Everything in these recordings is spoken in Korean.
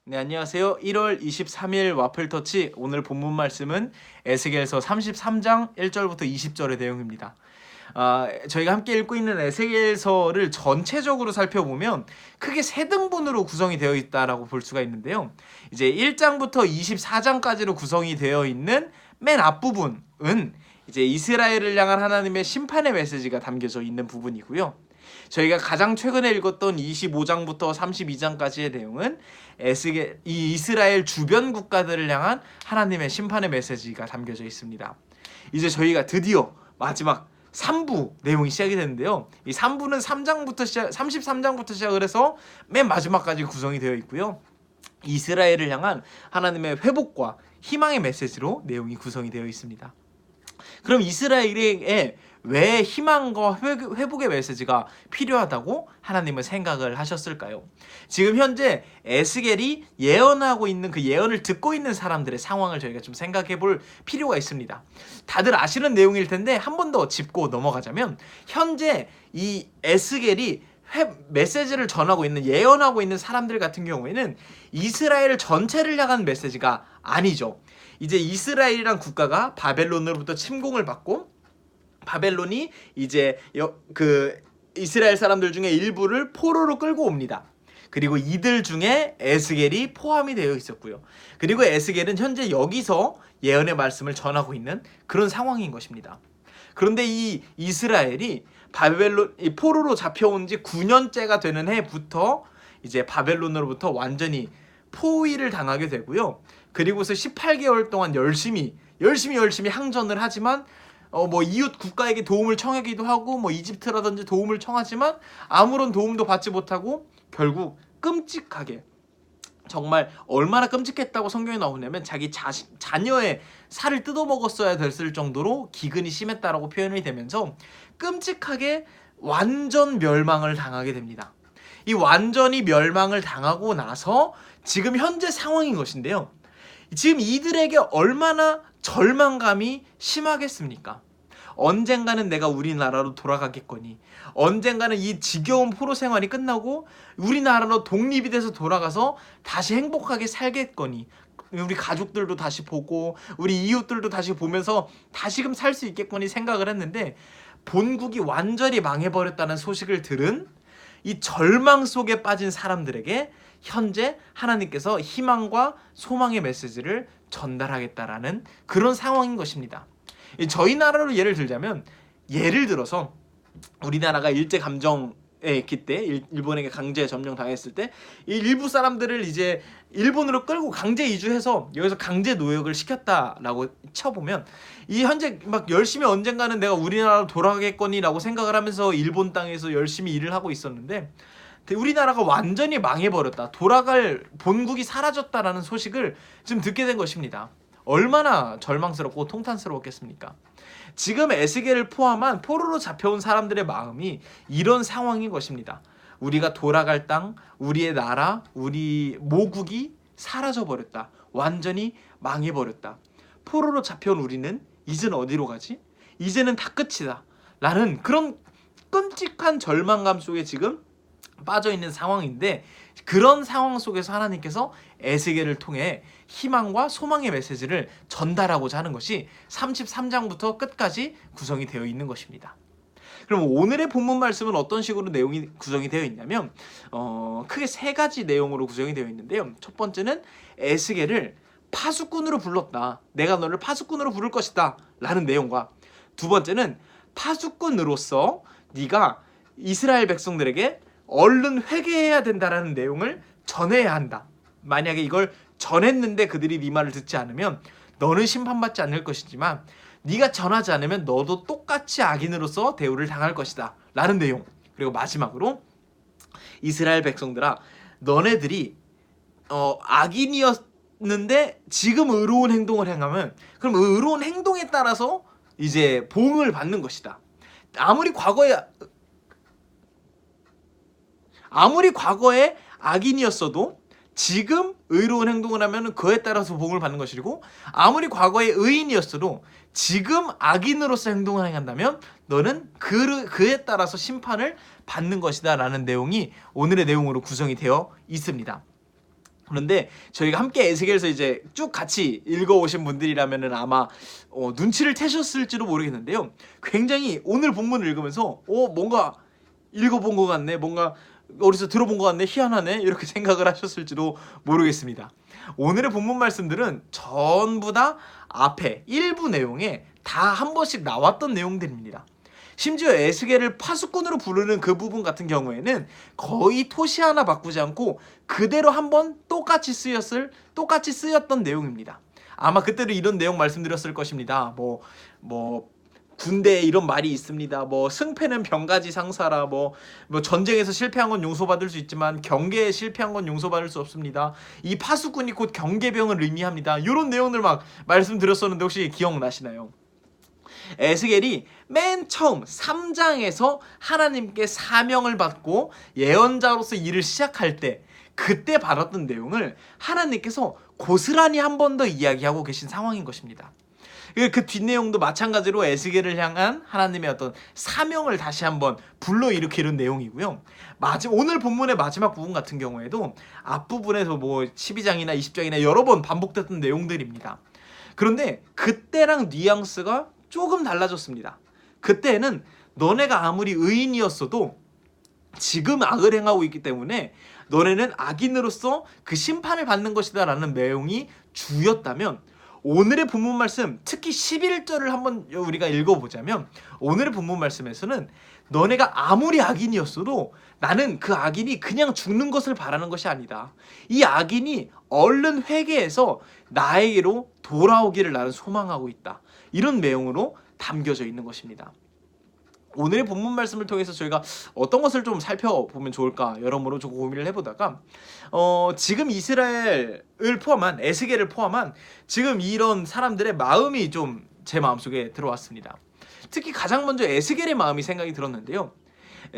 네, 안녕하세요. 1월 23일 와플터치. 오늘 본문 말씀은 에스겔서 33장 1절부터 20절의 내용입니다. 저희가 함께 읽고 있는 에스겔서를 전체적으로 살펴보면 크게 세 등분으로 구성이 되어 있다라고 볼 수가 있는데요. 이제 1장부터 24장까지로 구성이 되어 있는 맨 앞부분은 이제 이스라엘을 향한 하나님의 심판의 메시지가 담겨져 있는 부분이고요. 저희가 가장 최근에 읽었던 25장부터 32장까지의 내용은 이 이스라엘 주변 국가들을 향한 하나님의 심판의 메시지가 담겨져 있습니다. 이제 저희가 드디어 마지막 3부 내용이 시작이 되는데요. 이 3부는 33장부터 시작을 해서 맨 마지막까지 구성이 되어 있고요. 이스라엘을 향한 하나님의 회복과 희망의 메시지로 내용이 구성이 되어 있습니다. 그럼 이스라엘에 왜 희망과 회복의 메시지가 필요하다고 하나님은 생각을 하셨을까요? 지금 현재 에스겔이 예언하고 있는 그 예언을 듣고 있는 사람들의 상황을 저희가 좀 생각해 볼 필요가 있습니다. 다들 아시는 내용일 텐데 한 번 더 짚고 넘어가자면, 현재 이 에스겔이 메시지를 전하고 있는, 예언하고 있는 사람들 같은 경우에는 이스라엘 전체를 향한 메시지가 아니죠. 이제 이스라엘이란 국가가 바벨론으로부터 침공을 받고, 바벨론이 이제 그 이스라엘 사람들 중에 일부를 포로로 끌고 옵니다. 그리고 이들 중에 에스겔이 포함이 되어 있었고요. 그리고 에스겔은 현재 여기서 예언의 말씀을 전하고 있는 그런 상황인 것입니다. 그런데 이 이스라엘이 이 포로로 잡혀온 지 9년째가 되는 해부터 이제 바벨론으로부터 완전히 포위를 당하게 되고요. 그리고서 18개월 동안 열심히 항전을 하지만 이웃 국가에게 도움을 청하기도 하고 이집트라든지 도움을 청하지만 아무런 도움도 받지 못하고 결국 끔찍하게, 정말 얼마나 끔찍했다고 성경에 나오냐면 자기 자녀의 살을 뜯어먹었어야 됐을 정도로 기근이 심했다라고 표현이 되면서 끔찍하게 완전 멸망을 당하게 됩니다. 이 완전히 멸망을 당하고 나서 지금 현재 상황인 것인데요. 지금 이들에게 얼마나 절망감이 심하겠습니까? 언젠가는 내가 우리나라로 돌아가겠거니, 언젠가는 이 지겨운 포로 생활이 끝나고 우리나라로 독립이 돼서 돌아가서 다시 행복하게 살겠거니, 우리 가족들도 다시 보고 우리 이웃들도 다시 보면서 다시금 살 수 있겠거니 생각을 했는데, 본국이 완전히 망해버렸다는 소식을 들은 이 절망 속에 빠진 사람들에게 현재 하나님께서 희망과 소망의 메시지를 전달하겠다라는 그런 상황인 것입니다. 저희 나라로 예를 들자면, 예를 들어서 우리나라가 일제감정에 있기 때, 일본에게 강제 점령 당했을 때 이 일부 사람들을 이제 일본으로 끌고 강제 이주해서 여기서 강제 노역을 시켰다라고 쳐보면, 이 현재 막 열심히 언젠가는 내가 우리나라로 돌아가겠거니라고 생각을 하면서 일본 땅에서 열심히 일을 하고 있었는데, 우리나라가 완전히 망해버렸다, 돌아갈 본국이 사라졌다라는 소식을 좀 듣게 된 것입니다. 얼마나 절망스럽고 통탄스러웠겠습니까? 지금 에스겔을 포함한 포로로 잡혀온 사람들의 마음이 이런 상황인 것입니다. 우리가 돌아갈 땅, 우리의 나라, 우리 모국이 사라져버렸다, 완전히 망해버렸다. 포로로 잡혀온 우리는 이제는 어디로 가지? 이제는 다 끝이다 라는 그런 끔찍한 절망감 속에 지금 빠져있는 상황인데, 그런 상황 속에서 하나님께서 에스겔을 통해 희망과 소망의 메시지를 전달하고자 하는 것이 33장부터 끝까지 구성이 되어 있는 것입니다. 그럼 오늘의 본문 말씀은 어떤 식으로 내용이 구성이 되어 있냐면, 크게 세 가지 내용으로 구성이 되어 있는데요. 첫 번째는 에스겔을 파수꾼으로 불렀다, 내가 너를 파수꾼으로 부를 것이다 라는 내용과, 두 번째는 파수꾼으로서 네가 이스라엘 백성들에게 얼른 회개해야 된다라는 내용을 전해야 한다. 만약에 이걸 전했는데 그들이 네 말을 듣지 않으면 너는 심판받지 않을 것이지만, 네가 전하지 않으면 너도 똑같이 악인으로서 대우를 당할 것이다 라는 내용. 그리고 마지막으로, 이스라엘 백성들아, 너네들이 악인이었는데 지금 의로운 행동을 행하면, 그럼 의로운 행동에 따라서 이제 보응을 받는 것이다. 아무리 과거에 악인이었어도 지금 의로운 행동을 하면 그에 따라서 복을 받는 것이고, 아무리 과거에 의인이었어도 지금 악인으로서 행동을 한다면 너는 그에 따라서 심판을 받는 것이다 라는 내용이 오늘의 내용으로 구성이 되어 있습니다. 그런데 저희가 함께 에스겔서 이제 쭉 같이 읽어오신 분들이라면은 아마 눈치를 채셨을지도 모르겠는데요. 굉장히 오늘 본문을 읽으면서 뭔가 읽어본 것 같네, 뭔가 어디서 들어본 것 같네, 희한하네 이렇게 생각을 하셨을지도 모르겠습니다. 오늘의 본문 말씀들은 전부 다 앞에 일부 내용에 다 한 번씩 나왔던 내용들입니다. 심지어 에스겔을 파수꾼으로 부르는 그 부분 같은 경우에는 거의 토시 하나 바꾸지 않고 그대로 한번 똑같이 쓰였던 내용입니다. 아마 그때도 이런 내용 말씀드렸을 것입니다. 뭐 군대에 이런 말이 있습니다. 승패는 병가지 상사라. 전쟁에서 실패한 건 용서받을 수 있지만 경계에 실패한 건 용서받을 수 없습니다. 이 파수꾼이 곧 경계병을 의미합니다. 이런 내용들 막 말씀드렸었는데 혹시 기억나시나요? 에스겔이 맨 처음 3장에서 하나님께 사명을 받고 예언자로서 일을 시작할 때 그때 받았던 내용을 하나님께서 고스란히 한 번 더 이야기하고 계신 상황인 것입니다. 그 뒷내용도 마찬가지로 에스겔을 향한 하나님의 어떤 사명을 다시 한번 불러일으키는 내용이고요. 오늘 본문의 마지막 부분 같은 경우에도 앞부분에서 12장이나 20장이나 여러 번 반복됐던 내용들입니다. 그런데 그때랑 뉘앙스가 조금 달라졌습니다. 그때는 너네가 아무리 의인이었어도 지금 악을 행하고 있기 때문에 너네는 악인으로서 그 심판을 받는 것이다 라는 내용이 주였다면, 오늘의 본문 말씀 특히 11절을 한번 우리가 읽어보자면 오늘의 본문 말씀에서는 너네가 아무리 악인이었어도 나는 그 악인이 그냥 죽는 것을 바라는 것이 아니다. 이 악인이 얼른 회개해서 나에게로 돌아오기를 나는 소망하고 있다. 이런 내용으로 담겨져 있는 것입니다. 오늘의 본문 말씀을 통해서 저희가 어떤 것을 좀 살펴보면 좋을까 여러모로 좀 고민을 해보다가 지금 이스라엘을 포함한 에스겔을 포함한 지금 이런 사람들의 마음이 좀 제 마음속에 들어왔습니다. 특히 가장 먼저 에스겔의 마음이 생각이 들었는데요.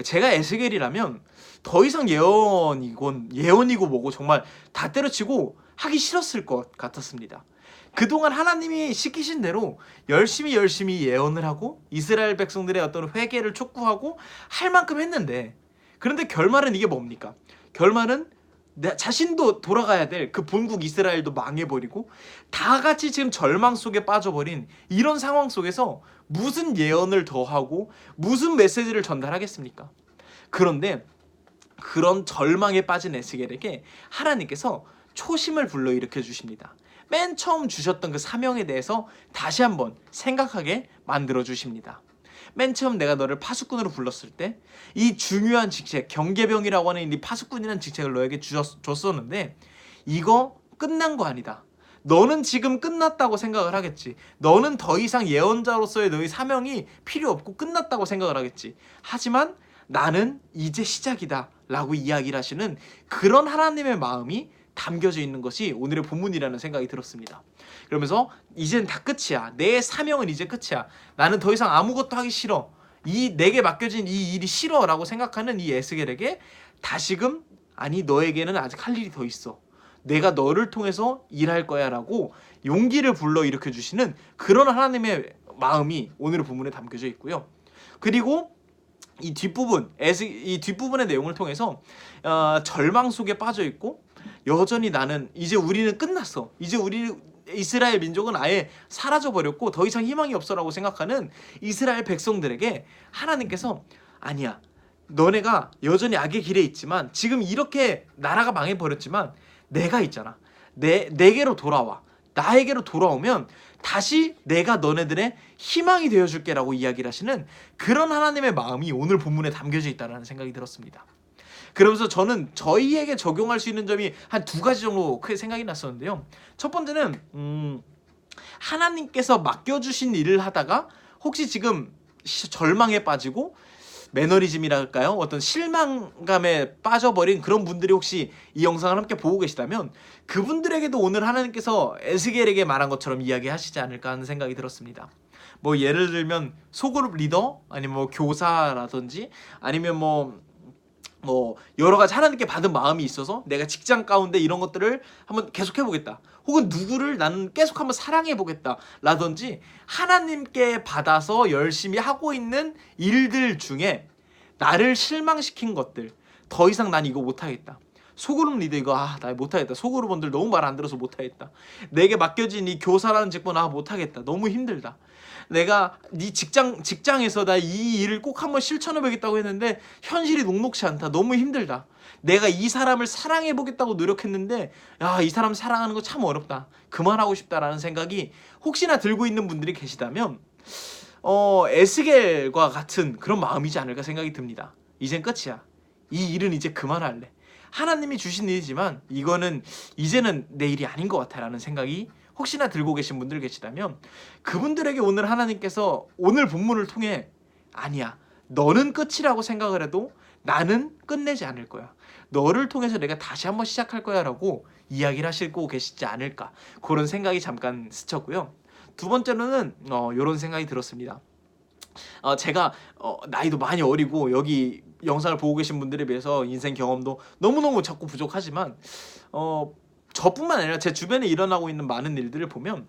제가 에스겔이라면 더 이상 예언이고 뭐고 정말 다 때려치고 하기 싫었을 것 같았습니다. 그동안 하나님이 시키신 대로 열심히 예언을 하고 이스라엘 백성들의 어떤 회개를 촉구하고 할 만큼 했는데, 그런데 결말은 이게 뭡니까? 결말은 내 자신도 돌아가야 될 그 본국 이스라엘도 망해버리고 다 같이 지금 절망 속에 빠져버린 이런 상황 속에서 무슨 예언을 더 하고 무슨 메시지를 전달하겠습니까? 그런데 그런 절망에 빠진 에스겔에게 하나님께서 초심을 불러일으켜 주십니다. 맨 처음 주셨던 그 사명에 대해서 다시 한번 생각하게 만들어 주십니다. 맨 처음 내가 너를 파수꾼으로 불렀을 때 이 중요한 직책, 경계병이라고 하는 이 파수꾼이라는 직책을 너에게 줬었는데 이거 끝난 거 아니다. 너는 지금 끝났다고 생각을 하겠지. 너는 더 이상 예언자로서의 너의 사명이 필요 없고 끝났다고 생각을 하겠지. 하지만 나는 이제 시작이다 라고 이야기를 하시는 그런 하나님의 마음이 담겨져 있는 것이 오늘의 본문이라는 생각이 들었습니다. 그러면서 이젠 다 끝이야. 내 사명은 이제 끝이야. 나는 더 이상 아무것도 하기 싫어. 내게 맡겨진 이 일이 싫어 라고 생각하는 이 에스겔에게 다시금 아니 너에게는 아직 할 일이 더 있어. 내가 너를 통해서 일할 거야 라고 용기를 불러일으켜 주시는 그런 하나님의 마음이 오늘의 본문에 담겨져 있고요. 그리고 이 뒷부분의 내용을 통해서 절망 속에 빠져 있고 여전히 나는 이제 우리는 끝났어. 이제 우리 이스라엘 민족은 아예 사라져버렸고 더 이상 희망이 없어라고 생각하는 이스라엘 백성들에게 하나님께서 아니야. 너네가 여전히 악의 길에 있지만 지금 이렇게 나라가 망해버렸지만 내가 있잖아. 내게로 돌아와. 나에게로 돌아오면 다시 내가 너네들의 희망이 되어줄게 라고 이야기를 하시는 그런 하나님의 마음이 오늘 본문에 담겨져 있다는 생각이 들었습니다. 그러면서 저는 저희에게 적용할 수 있는 점이 한 두 가지 정도 크게 생각이 났었는데요. 첫 번째는 하나님께서 맡겨주신 일을 하다가 혹시 지금 절망에 빠지고 매너리즘이랄까요? 어떤 실망감에 빠져버린 그런 분들이 혹시 이 영상을 함께 보고 계시다면 그분들에게도 오늘 하나님께서 에스겔에게 말한 것처럼 이야기하시지 않을까 하는 생각이 들었습니다. 예를 들면 소그룹 리더 아니면 교사라든지 아니면 여러 가지 하나님께 받은 마음이 있어서 내가 직장 가운데 이런 것들을 한번 계속 해보겠다. 혹은 누구를 나는 계속 한번 사랑해보겠다. 라든지 하나님께 받아서 열심히 하고 있는 일들 중에 나를 실망시킨 것들, 더 이상 난 이거 못하겠다. 소그룹 리더 이거 나 못하겠다. 소그룹원들 너무 말 안 들어서 못하겠다. 내게 맡겨진 이 교사라는 직분 못하겠다. 너무 힘들다. 내가 네 직장에서 나 이 일을 꼭 한번 실천해 보겠다고 했는데 현실이 녹록치 않다. 너무 힘들다. 내가 이 사람을 사랑해 보겠다고 노력했는데 이 사람 사랑하는 거 참 어렵다. 그만하고 싶다라는 생각이 혹시나 들고 있는 분들이 계시다면 에스겔과 같은 그런 마음이지 않을까 생각이 듭니다. 이젠 끝이야. 이 일은 이제 그만할래. 하나님이 주신 일이지만 이거는 이제는 내 일이 아닌 것 같아라는 생각이 혹시나 들고 계신 분들 계시다면 그분들에게 오늘 하나님께서 오늘 본문을 통해 아니야. 너는 끝이라고 생각을 해도 나는 끝내지 않을 거야. 너를 통해서 내가 다시 한번 시작할 거야 라고 이야기를 하시고 계시지 않을까. 그런 생각이 잠깐 스쳤고요. 두 번째로는 이런 생각이 들었습니다. 제가 나이도 많이 어리고 여기 영상을 보고 계신 분들에 비해서 인생 경험도 너무너무 적고 부족하지만 저뿐만 아니라 제 주변에 일어나고 있는 많은 일들을 보면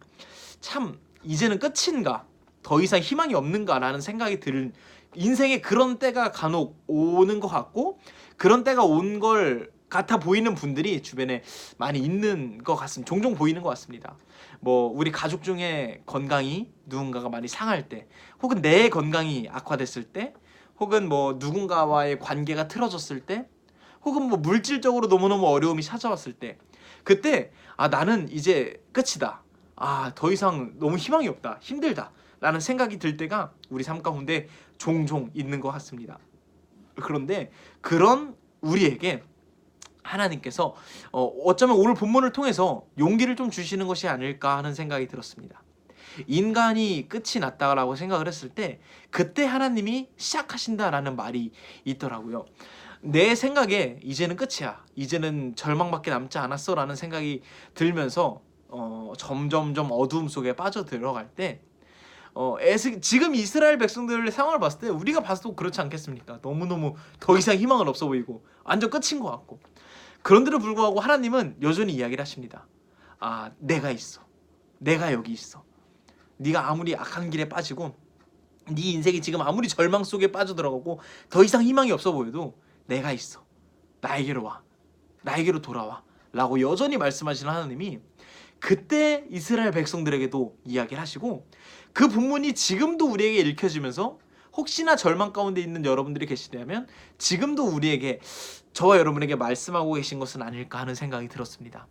참 이제는 끝인가? 더 이상 희망이 없는가? 라는 생각이 드는 인생에 그런 때가 간혹 오는 것 같고 그런 때가 온 걸 같아 보이는 분들이 주변에 많이 있는 것 같습니다. 종종 보이는 것 같습니다. 우리 가족 중에 건강이 누군가가 많이 상할 때 혹은 내 건강이 악화됐을 때 혹은 누군가와의 관계가 틀어졌을 때 혹은 물질적으로 너무너무 어려움이 찾아왔을 때 그때 나는 이제 끝이다. 더 이상 너무 희망이 없다. 힘들다. 라는 생각이 들 때가 우리 삶 가운데 종종 있는 것 같습니다. 그런데 그런 우리에게 하나님께서 어쩌면 오늘 본문을 통해서 용기를 좀 주시는 것이 아닐까 하는 생각이 들었습니다. 인간이 끝이 났다라고 생각을 했을 때 그때 하나님이 시작하신다라는 말이 있더라고요. 내 생각에 이제는 끝이야. 이제는 절망밖에 남지 않았어 라는 생각이 들면서 점점점 어두움 속에 빠져들어갈 때 지금 이스라엘 백성들의 상황을 봤을 때 우리가 봐도 그렇지 않겠습니까? 너무너무 더 이상 희망은 없어 보이고 완전 끝인 것 같고 그런데도 불구하고 하나님은 여전히 이야기를 하십니다. 내가 있어. 내가 여기 있어. 네가 아무리 악한 길에 빠지고 네 인생이 지금 아무리 절망 속에 빠져들어가고 더 이상 희망이 없어 보여도 내가 있어. 나에게로 와. 나에게로 돌아와. 라고 여전히 말씀하시는 하나님이 그때 이스라엘 백성들에게도 이야기를 하시고 그 본문이 지금도 우리에게 읽혀지면서 혹시나 절망 가운데 있는 여러분들이 계시다면 지금도 우리에게 저와 여러분에게 말씀하고 계신 것은 아닐까 하는 생각이 들었습니다.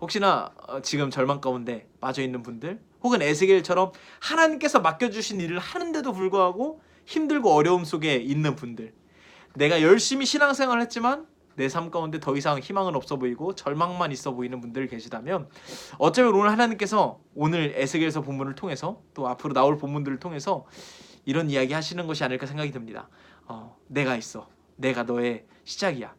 혹시나 지금 절망 가운데 빠져있는 분들 혹은 에스겔처럼 하나님께서 맡겨주신 일을 하는데도 불구하고 힘들고 어려움 속에 있는 분들 내가 열심히 신앙생활을 했지만 내 삶 가운데 더 이상 희망은 없어 보이고 절망만 있어 보이는 분들 계시다면 어쩌면 오늘 하나님께서 오늘 에스겔서 본문을 통해서 또 앞으로 나올 본문들을 통해서 이런 이야기 하시는 것이 아닐까 생각이 듭니다. 내가 있어. 내가 너의 시작이야.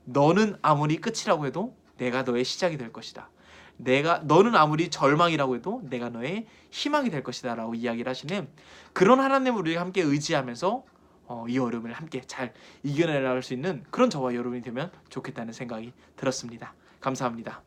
너는 아무리 끝이라고 해도 내가 너의 시작이 될 것이다. 너는 아무리 절망이라고 해도 내가 너의 희망이 될 것이다 라고 이야기를 하시는 그런 하나님을 우리가 함께 의지하면서 이 어려움을 함께 잘 이겨내갈 수 있는 그런 저와 여러분이 되면 좋겠다는 생각이 들었습니다. 감사합니다.